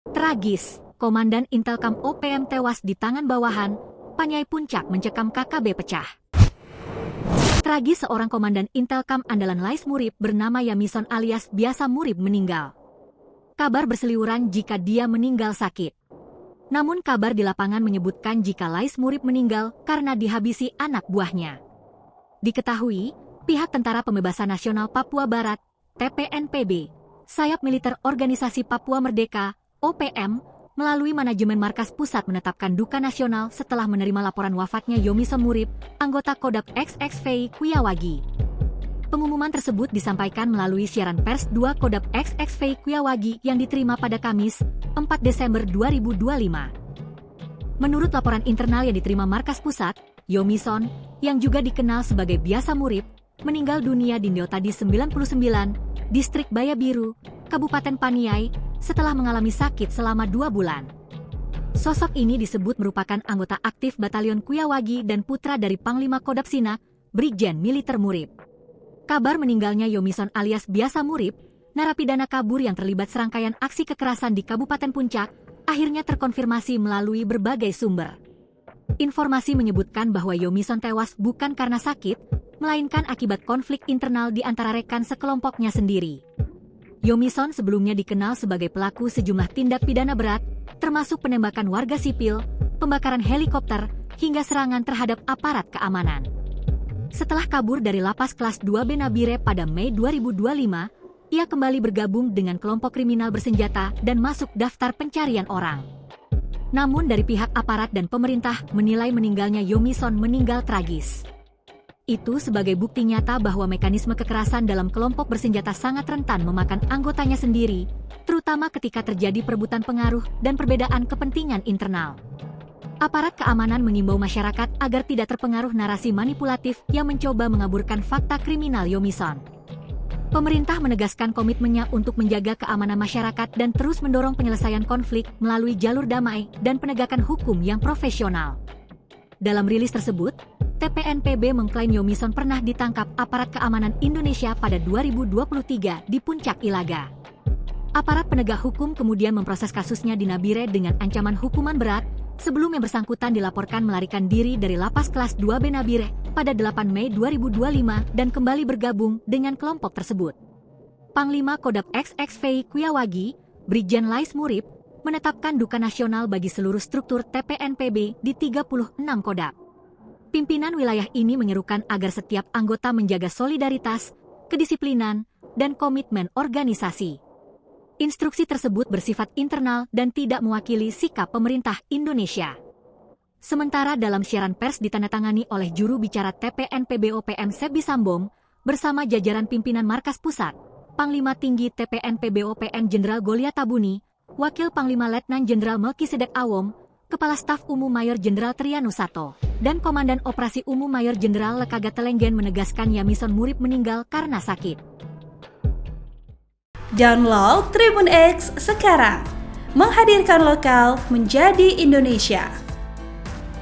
Tragis, Komandan Intelkam OPM tewas di tangan bawahan, Panyai Puncak mencekam KKB pecah. Tragis, seorang komandan Intelkam andalan Lais Murib bernama Yamison alias Biasa Murib meninggal. Kabar berseliweran jika dia meninggal sakit. Namun kabar di lapangan menyebutkan jika Lais Murib meninggal karena dihabisi anak buahnya. Diketahui, pihak Tentara Pembebasan Nasional Papua Barat, TPNPB, sayap militer Organisasi Papua Merdeka, OPM, melalui manajemen markas pusat menetapkan duka nasional setelah menerima laporan wafatnya Yomison Murib, anggota Kodap XXVI Kuyawagi. Pengumuman tersebut disampaikan melalui siaran pers 2 Kodap XXVI Kuyawagi yang diterima pada Kamis, 4 Desember 2025. Menurut laporan internal yang diterima markas pusat, Yomison, yang juga dikenal sebagai Biasa Murib, meninggal dunia di Neotadi 99, Distrik Baya Biru, Kabupaten Paniai, setelah mengalami sakit selama 2 bulan. Sosok ini disebut merupakan anggota aktif Batalion Kuyawagi dan putra dari Panglima Kodap Sina, Brigjen Militer Murib. Kabar meninggalnya Yomison alias Biasa Murib, narapidana kabur yang terlibat serangkaian aksi kekerasan di Kabupaten Puncak, akhirnya terkonfirmasi melalui berbagai sumber. Informasi menyebutkan bahwa Yomison tewas bukan karena sakit, melainkan akibat konflik internal di antara rekan sekelompoknya sendiri. Yomison sebelumnya dikenal sebagai pelaku sejumlah tindak pidana berat, termasuk penembakan warga sipil, pembakaran helikopter, hingga serangan terhadap aparat keamanan. Setelah kabur dari lapas kelas 2B Nabire pada Mei 2025, ia kembali bergabung dengan kelompok kriminal bersenjata dan masuk daftar pencarian orang. Namun dari pihak aparat dan pemerintah menilai meninggalnya Yomison meninggal tragis. Itu sebagai bukti nyata bahwa mekanisme kekerasan dalam kelompok bersenjata sangat rentan memakan anggotanya sendiri, terutama ketika terjadi perebutan pengaruh dan perbedaan kepentingan internal. Aparat keamanan mengimbau masyarakat agar tidak terpengaruh narasi manipulatif yang mencoba mengaburkan fakta kriminal Yomison. Pemerintah menegaskan komitmennya untuk menjaga keamanan masyarakat dan terus mendorong penyelesaian konflik melalui jalur damai dan penegakan hukum yang profesional. Dalam rilis tersebut, TPNPB mengklaim Yomison pernah ditangkap aparat keamanan Indonesia pada 2023 di Puncak Ilaga. Aparat penegak hukum kemudian memproses kasusnya di Nabire dengan ancaman hukuman berat, sebelum yang bersangkutan dilaporkan melarikan diri dari lapas kelas 2B Nabire pada 8 Mei 2025 dan kembali bergabung dengan kelompok tersebut. Panglima Kodap XXVI Kuyawagi, Brigjen Lais Murib, menetapkan duka nasional bagi seluruh struktur TPNPB di 36 Kodap. Pimpinan wilayah ini menyerukan agar setiap anggota menjaga solidaritas, kedisiplinan, dan komitmen organisasi. Instruksi tersebut bersifat internal dan tidak mewakili sikap pemerintah Indonesia. Sementara dalam siaran pers ditandatangani oleh juru bicara TPNPB OPM Sebi Sambom, bersama jajaran pimpinan markas pusat, Panglima Tinggi TPNPB OPM Jenderal Golia Tabuni, Wakil Panglima Letnan Jenderal Melkisedek Awom, Kepala Staf Umum Mayor Jenderal Trianus Sato, dan Komandan Operasi Umum Mayor Jenderal Lekaga Telenggen menegaskan Yomison Murib meninggal karena sakit. Download Tribun X sekarang, menghadirkan lokal menjadi Indonesia.